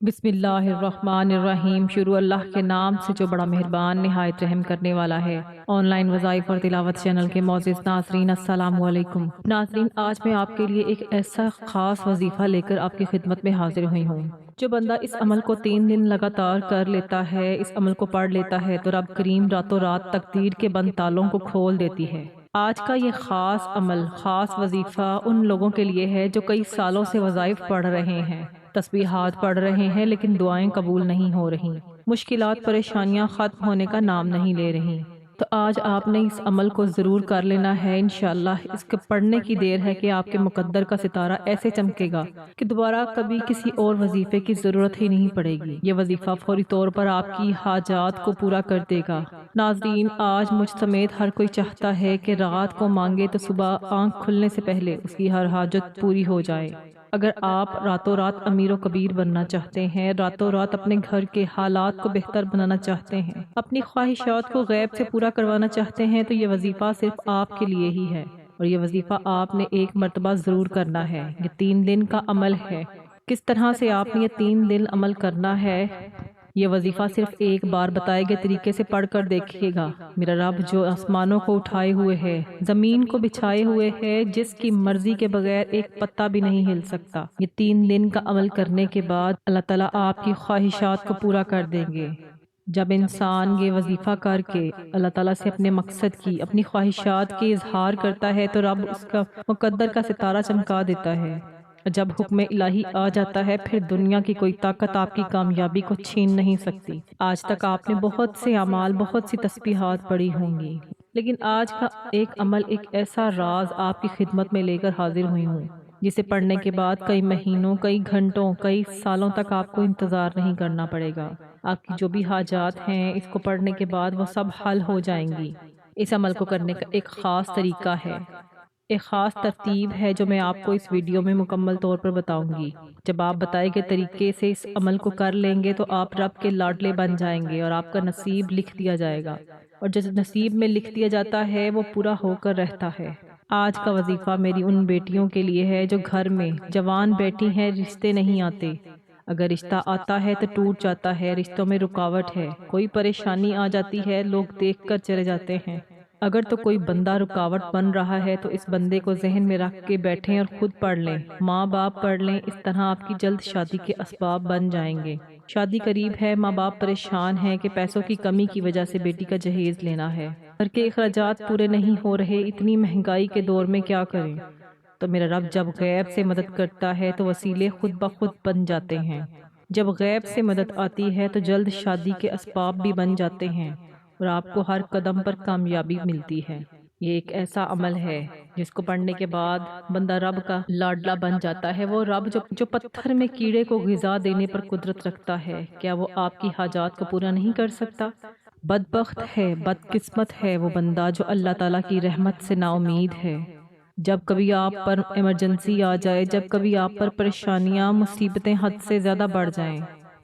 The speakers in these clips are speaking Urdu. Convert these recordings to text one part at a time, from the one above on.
بسم اللہ الرحمن الرحیم۔ شروع اللہ کے نام سے جو بڑا مہربان نہایت رحم کرنے والا ہے۔ آن لائن وظائف اور تلاوت چینل کے معزز ناظرین السلام علیکم۔ ناظرین، آج میں آپ کے لیے ایک ایسا خاص وظیفہ لے کر آپ کی خدمت میں حاضر ہوئی ہوں۔ جو بندہ اس عمل کو 3 دن لگاتار کر لیتا ہے، اس عمل کو پڑھ لیتا ہے، تو رب کریم راتوں رات تقدیر کے بند تالوں کو کھول دیتی ہے۔ آج کا یہ خاص عمل، خاص وظیفہ ان لوگوں کے لیے ہے جو کئی سالوں سے وظائف پڑھ رہے ہیں، تسبیحات پڑھ رہے ہیں، لیکن دعائیں قبول نہیں ہو رہی، مشکلات پریشانیاں ختم ہونے کا نام نہیں لے رہی۔ تو آج آپ نے اس عمل کو ضرور کر لینا ہے انشاءاللہ۔ اس کے پڑھنے کی دیر ہے کہ آپ کے مقدر کا ستارہ ایسے چمکے گا کہ دوبارہ کبھی کسی اور وظیفے کی ضرورت ہی نہیں پڑے گی۔ یہ وظیفہ فوری طور پر آپ کی حاجات کو پورا کر دے گا۔ ناظرین، آج مجھ سمیت ہر کوئی چاہتا ہے کہ رات کو مانگے تو صبح آنکھ کھلنے سے پہلے اس کی ہر حاجت پوری ہو جائے۔ اگر آپ راتوں رات امیر و کبیر بننا چاہتے ہیں، راتوں رات اپنے گھر کے حالات کو بہتر بنانا چاہتے ہیں، اپنی خواہشات کو غیب سے پورا کروانا چاہتے ہیں، تو یہ وظیفہ صرف آپ کے لیے ہی ہے، اور یہ وظیفہ آپ نے ایک مرتبہ ضرور کرنا ہے۔ یہ 3 دن کا عمل ہے۔ کس طرح سے آپ نے یہ 3 دن عمل کرنا ہے، یہ وظیفہ صرف ایک بار بتائے گئے طریقے سے پڑھ کر دیکھیے گا۔ میرا رب جو آسمانوں کو اٹھائے ہوئے ہے، زمین کو بچھائے ہوئے ہے، جس کی مرضی کے بغیر ایک پتا بھی نہیں ہل سکتا، یہ 3 دن کا عمل کرنے کے بعد اللہ تعالیٰ آپ کی خواہشات کو پورا کر دیں گے۔ جب انسان یہ وظیفہ کر کے اللہ تعالیٰ سے اپنے مقصد کی، اپنی خواہشات کے اظہار کرتا ہے، تو رب اس کا مقدر کا ستارہ چمکا دیتا ہے۔ جب حکم الہی آ جاتا ہے، پھر دنیا کی کوئی طاقت آپ کی کامیابی کو چھین نہیں سکتی۔ آج تک آپ نے بہت سے اعمال، بہت سی تسبیحات پڑھی ہوں گی، لیکن آج کا ایک عمل، ایک ایسا راز آپ کی خدمت میں لے کر حاضر ہوئی ہوں، جسے پڑھنے کے بعد کئی مہینوں، کئی گھنٹوں، کئی سالوں تک آپ کو انتظار نہیں کرنا پڑے گا۔ آپ کی جو بھی حاجات ہیں، اس کو پڑھنے کے بعد وہ سب حل ہو جائیں گی۔ اس عمل کو کرنے کا ایک خاص طریقہ ہے، ایک خاص ترتیب ہے جو میں آپ کو اس ویڈیو میں مکمل طور پر بتاؤں گی۔ جب آپ بتائے گئے طریقے سے اس عمل کو کر لیں گے تو آپ رب کے لاڈلے بن جائیں گے، اور آپ کا نصیب لکھ دیا جائے گا، اور جو نصیب میں لکھ دیا جاتا ہے وہ پورا ہو کر رہتا ہے۔ آج کا وظیفہ میری ان بیٹیوں کے لیے ہے جو گھر میں جوان بیٹھی ہیں، رشتے نہیں آتے، اگر رشتہ آتا ہے تو ٹوٹ جاتا ہے، رشتوں میں رکاوٹ ہے، کوئی پریشانی آ جاتی ہے، لوگ دیکھ کر چلے جاتے ہیں۔ اگر تو کوئی بندہ رکاوٹ بن رہا ہے تو اس بندے کو ذہن میں رکھ کے بیٹھیں اور خود پڑھ لیں، ماں باپ پڑھ لیں، اس طرح آپ کی جلد شادی کے اسباب بن جائیں گے۔ شادی قریب ہے، ماں باپ پریشان ہیں کہ پیسوں کی کمی کی وجہ سے بیٹی کا جہیز لینا ہے، گھر کے اخراجات پورے نہیں ہو رہے، اتنی مہنگائی کے دور میں کیا کریں؟ تو میرا رب جب غیب سے مدد کرتا ہے تو وسیلے خود بخود بن جاتے ہیں۔ جب غیب سے مدد آتی ہے تو جلد شادی کے اسباب بھی بن جاتے ہیں، اور آپ کو ہر قدم پر کامیابی ملتی ہے۔ یہ ایک ایسا عمل ہے جس کو پڑھنے کے بعد بندہ رب کا لاڈلا بن جاتا ہے۔ وہ رب جو پتھر میں کیڑے کو غذا دینے پر قدرت رکھتا ہے، کیا وہ آپ کی حاجات کو پورا نہیں کر سکتا؟ بدبخت ہے، بدقسمت ہے وہ بندہ جو اللہ تعالیٰ کی رحمت سے نا امید ہے۔ جب کبھی آپ پر ایمرجنسی آ جائے، جب کبھی آپ پر پریشانیاں، مصیبتیں حد سے زیادہ بڑھ جائیں،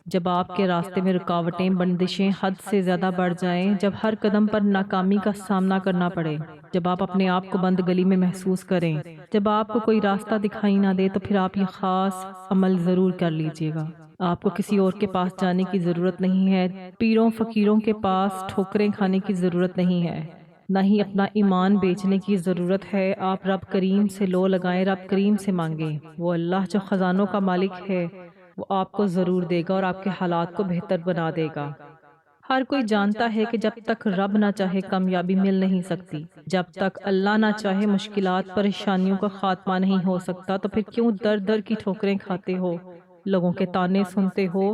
جب آپ کے راستے میں رکاوٹیں، بندشیں حد سے زیادہ بڑھ جائیں، جب ہر قدم پر ناکامی کا سامنا کرنا پڑے، جب آپ اپنے آپ کو بند گلی میں محسوس کریں، جب آپ کو کوئی راستہ دکھائی نہ دے، تو پھر آپ یہ خاص عمل ضرور کر لیجئے گا۔ آپ کو کسی اور کے پاس جانے کی ضرورت نہیں ہے، پیروں فقیروں کے پاس ٹھوکریں کھانے کی ضرورت نہیں ہے، نہ ہی اپنا ایمان بیچنے کی ضرورت ہے۔ آپ رب کریم سے لو لگائیں، رب کریم سے مانگیں، وہ اللہ جو خزانوں کا مالک ہے، وہ آپ کو ضرور دے گا اور آپ کے حالات کو بہتر بنا دے گا۔ ہر کوئی جانتا ہے کہ جب تک رب نہ چاہے کامیابی مل نہیں سکتی، جب تک اللہ نہ چاہے مشکلات، پریشانیوں کا خاتمہ نہیں ہو سکتا، تو پھر کیوں در در کی ٹھوکریں کھاتے ہو، لوگوں کے طعنے سنتے ہو؟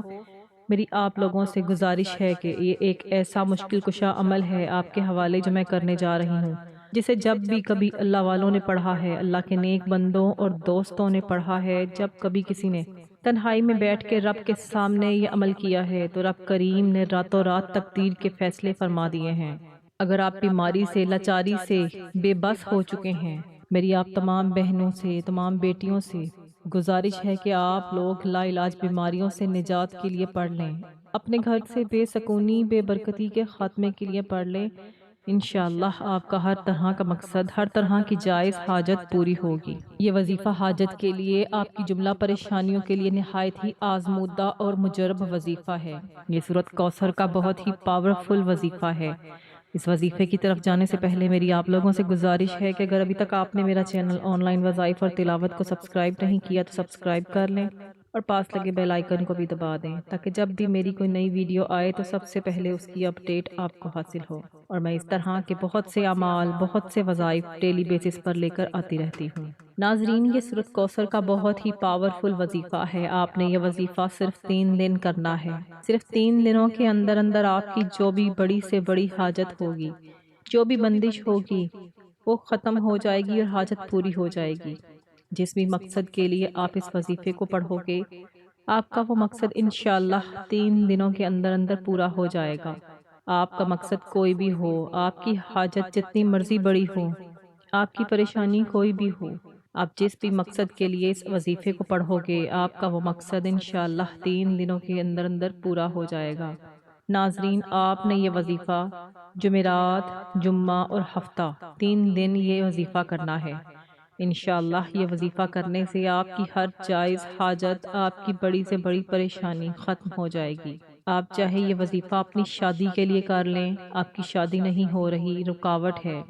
میری آپ لوگوں سے گزارش ہے کہ یہ ایک ایسا مشکل کشا عمل ہے آپ کے حوالے جو میں کرنے جا رہی ہوں، جسے جب بھی کبھی اللہ والوں نے پڑھا ہے، اللہ کے نیک بندوں اور دوستوں نے پڑھا ہے، جب کبھی کسی نے تنہائی میں بیٹھ کے رب کے سامنے یہ عمل کیا ہے، تو رب کریم نے راتوں رات تقدیر کے فیصلے فرما دیے ہیں۔ اگر آپ بیماری سے، لاچاری سے بے بس ہو چکے ہیں، میری آپ تمام بہنوں سے، تمام بیٹیوں سے گزارش ہے کہ آپ لوگ لا علاج بیماریوں سے نجات کے لیے پڑھ لیں، اپنے گھر سے بے سکونی، بے برکتی کے خاتمے کے لیے پڑھ لیں، انشاءاللہ آپ کا ہر طرح کا مقصد، ہر طرح کی جائز حاجت پوری ہوگی۔ یہ وظیفہ حاجت کے لیے، آپ کی جملہ پریشانیوں کے لیے نہایت ہی آزمودہ اور مجرب وظیفہ ہے۔ یہ سورۃ کوثر کا بہت ہی پاورفل وظیفہ ہے۔ اس وظیفے کی طرف جانے سے پہلے میری آپ لوگوں سے گزارش ہے کہ اگر ابھی تک آپ نے میرا چینل آن لائن وظائف اور تلاوت کو سبسکرائب نہیں کیا تو سبسکرائب کر لیں اور پاس لگے بیل آئیکن کو بھی دبا دیں تاکہ جب بھی میری کوئی نئی ویڈیو آئے تو سب سے پہلے اس کی اپڈیٹ آپ کو حاصل ہو۔ اور میں اس طرح کے بہت سے اعمال، بہت سے وظائف ڈیلی بیسس پر لے کر آتی رہتی ہوں۔ ناظرین، یہ سورۃ کوثر کا بہت ہی پاورفل وظیفہ ہے۔ آپ نے یہ وظیفہ صرف 3 دن کرنا ہے۔ صرف 3 دنوں کے اندر اندر آپ کی جو بھی بڑی سے بڑی حاجت ہوگی، جو بھی بندش ہوگی، وہ ختم ہو جائے گی اور حاجت پوری ہو جائے گی۔ جس بھی مقصد کے لیے آپ اس وظیفے کو پڑھو گے، آپ کا وہ مقصد انشاءاللہ 3 دنوں کے اندر اندر پورا ہو جائے گا۔ آپ کا مقصد کوئی بھی ہو، آپ کی حاجت جتنی مرضی بڑی ہو، آپ کی پریشانی کوئی بھی ہو، آپ جس بھی مقصد کے لیے اس وظیفے کو پڑھو گے، آپ کا وہ مقصد انشاءاللہ 3 دنوں کے اندر اندر پورا ہو جائے گا۔ ناظرین، آپ نے یہ وظیفہ جمعرات، جمعہ اور ہفتہ 3 دن یہ وظیفہ کرنا ہے۔ انشاءاللہ یہ وظیفہ کرنے سے آپ کی ہر جائز حاجت، آپ کی بڑی سے بڑی پریشانی ختم ہو جائے گی۔ آپ چاہے یہ وظیفہ اپنی شادی کے لیے کر لیں، آپ کی شادی نہیں ہو رہی، رکاوٹ ہے،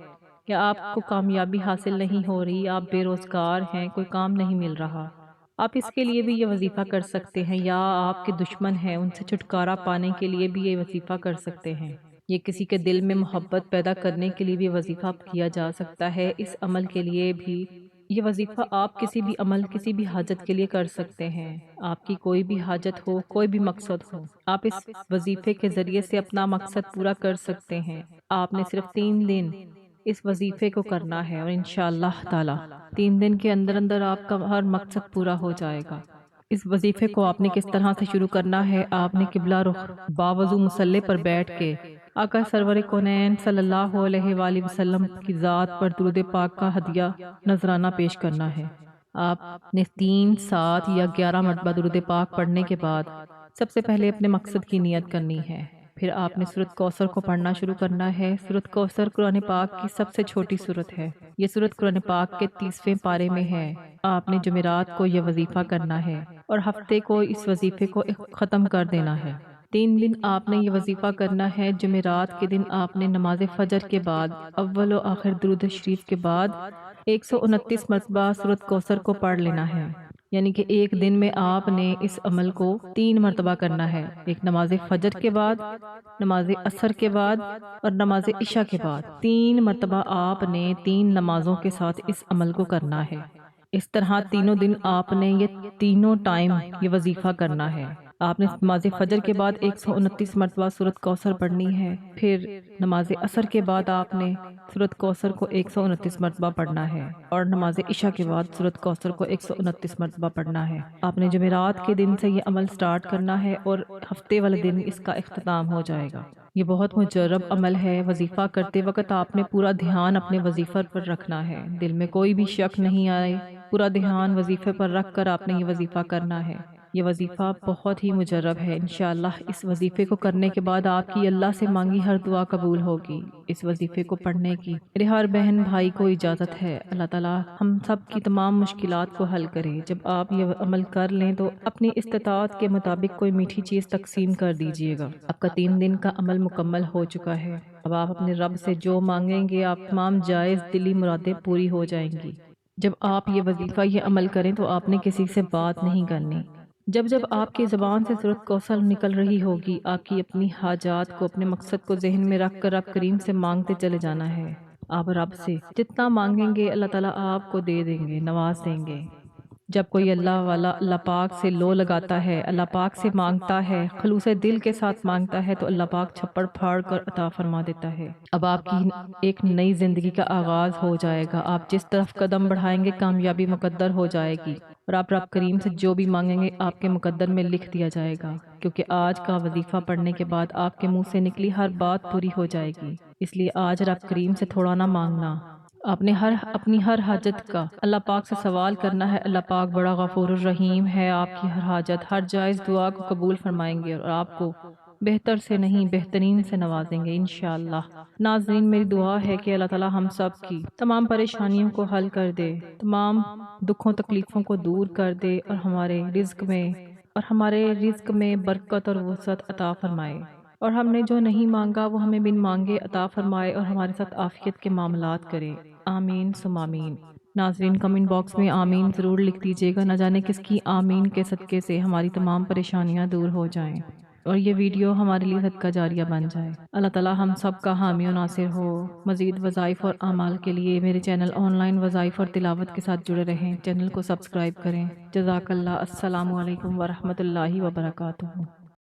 یا آپ کو کامیابی حاصل نہیں ہو رہی، آپ بے روزگار ہیں، کوئی کام نہیں مل رہا، آپ اس کے لیے بھی یہ وظیفہ کر سکتے ہیں۔ یا آپ کے دشمن ہیں، ان سے چھٹکارا پانے کے لیے بھی یہ وظیفہ کر سکتے ہیں۔ یہ کسی کے دل میں محبت پیدا کرنے کے لیے بھی وظیفہ کیا جا سکتا ہے۔ اس عمل کے لیے بھی یہ وظیفہ آپ کسی بھی عمل، کسی بھی حاجت کے لیے کر سکتے ہیں۔ آپ کی کوئی بھی حاجت ہو، کوئی بھی مقصد ہو، آپ اس وظیفے کے ذریعے سے اپنا مقصد پورا کر سکتے ہیں۔ آپ نے صرف 3 دن اس وظیفے کو کرنا ہے اور انشاءاللہ تعالی 3 دن کے اندر اندر آپ کا ہر مقصد پورا ہو جائے گا۔ اس وظیفے کو آپ نے کس طرح سے شروع کرنا ہے؟ آپ نے قبلہ رخ باوضو مصلی پر بیٹھ کے آقا سرور کونین صلی اللہ علیہ وآلہ وسلم کی ذات پر درود پاک کا ہدیہ نذرانہ پیش کرنا ہے۔ آپ نے 3، 7 یا 11 مرتبہ درود پاک پڑھنے کے بعد سب سے پہلے اپنے مقصد کی نیت کرنی ہے۔ پھر آپ نے سورۃ کوثر کو پڑھنا شروع کرنا ہے۔ سورۃ کوثر قرآن پاک کی سب سے چھوٹی سورت ہے۔ یہ سورت قرآن پاک کے 30ویں پارے میں ہے۔ آپ نے جمعرات کو یہ وظیفہ کرنا ہے اور ہفتے کو اس وظیفے کو ختم کر دینا ہے۔ 3 دن آپ نے یہ وظیفہ کرنا ہے۔ جمعرات کے دن آپ نے نماز فجر کے بعد اول و آخر درود شریف کے بعد 129 مرتبہ سورۃ کوثر کو پڑھ لینا ہے۔ یعنی کہ ایک دن میں آپ نے اس عمل کو 3 مرتبہ کرنا ہے، ایک نماز فجر کے بعد، نماز عصر کے بعد اور نماز عشاء کے بعد 3 مرتبہ آپ نے 3 نمازوں کے ساتھ اس عمل کو کرنا ہے۔ اس طرح تینوں دن آپ نے یہ تینوں ٹائم یہ وظیفہ کرنا ہے۔ آپ نے نماز فجر کے بعد 129 مرتبہ سورۃ کوثر پڑھنی ہے، پھر نماز عصر کے بعد آپ نے سورۃ کوثر کو 129 مرتبہ پڑھنا ہے اور نماز عشاء کے بعد سورۃ کوثر کو 129 مرتبہ پڑھنا ہے۔ آپ نے جمعرات کے دن سے یہ عمل سٹارٹ کرنا ہے اور ہفتے والے دن اس کا اختتام ہو جائے گا۔ یہ بہت مجرب عمل ہے۔ وظیفہ کرتے وقت آپ نے پورا دھیان اپنے وظیفہ پر رکھنا ہے، دل میں کوئی بھی شک نہیں آئے، پورا دھیان وظیفے پر رکھ کر آپ نے یہ وظیفہ کرنا ہے۔ یہ وظیفہ بہت ہی مجرب ہے۔ انشاءاللہ اس وظیفے کو کرنے کے بعد آپ کی اللہ سے مانگی ہر دعا قبول ہوگی۔ اس وظیفے کو پڑھنے کی میرے ہر بہن بھائی کو اجازت ہے۔ اللہ تعالیٰ ہم سب کی تمام مشکلات کو حل کرے۔ جب آپ یہ عمل کر لیں تو اپنی استطاعت کے مطابق کوئی میٹھی چیز تقسیم کر دیجئے گا۔ آپ کا 3 دن کا عمل مکمل ہو چکا ہے۔ اب آپ اپنے رب سے جو مانگیں گے، آپ تمام جائز دلی مرادیں پوری ہو جائیں گی۔ جب آپ یہ وظیفہ، یہ عمل کریں تو آپ نے کسی سے بات نہیں کرنی۔ جب جب آپ کی زبان سے سورۃ کوثر نکل رہی ہوگی، آپ کی اپنی حاجات کو، اپنے مقصد کو ذہن میں رکھ کر رب کریم سے مانگتے چلے جانا ہے۔ آپ رب سے جتنا مانگیں گے اللہ تعالیٰ آپ کو دے دیں گے، نواز دیں گے۔ جب کوئی اللہ والا اللہ پاک سے لو لگاتا ہے، اللہ پاک سے مانگتا ہے، خلوص دل کے ساتھ مانگتا ہے تو اللہ پاک چھپڑ پھاڑ کر عطا فرما دیتا ہے۔ اب آپ کی ایک نئی زندگی کا آغاز ہو جائے گا۔ آپ جس طرف قدم بڑھائیں گے کامیابی مقدر ہو جائے گی اور آپ رب کریم سے جو بھی مانگیں گے آپ کے مقدر میں لکھ دیا جائے گا، کیونکہ آج کا وظیفہ پڑھنے کے بعد آپ کے منہ سے نکلی ہر بات پوری ہو جائے گی۔ اس لیے آج رب کریم سے تھوڑا نہ مانگنا، آپ نے اپنی ہر حاجت کا اللہ پاک سے سوال کرنا ہے۔ اللہ پاک بڑا غفور الرحیم ہے، آپ کی ہر حاجت، ہر جائز دعا کو قبول فرمائیں گے اور آپ کو بہتر سے نہیں بہترین سے نوازیں گے انشاءاللہ۔ ناظرین، میری دعا ہے کہ اللہ تعالی ہم سب کی تمام پریشانیوں کو حل کر دے، تمام دکھوں تکلیفوں کو دور کر دے، اور ہمارے رزق میں برکت اور وسعت عطا فرمائے، اور ہم نے جو نہیں مانگا وہ ہمیں بن مانگے عطا فرمائے، اور ہمارے ساتھ عافیت کے معاملات کرے۔ آمین ثم آمین۔ ناظرین، کمنٹ باکس میں آمین ضرور لکھ دیجیے گا، نہ جانے کس کی آمین کے صدقے سے ہماری تمام پریشانیاں دور ہو جائیں اور یہ ویڈیو ہمارے لیے صدقہ جاریہ بن جائے۔ اللہ تعالی ہم سب کا حامی و ناصر ہو۔ مزید وظائف اور اعمال کے لیے میرے چینل آن لائن وظائف اور تلاوت کے ساتھ جڑے رہیں، چینل کو سبسکرائب کریں۔ جزاک اللہ۔ السلام علیکم ورحمۃ اللہ وبرکاتہ۔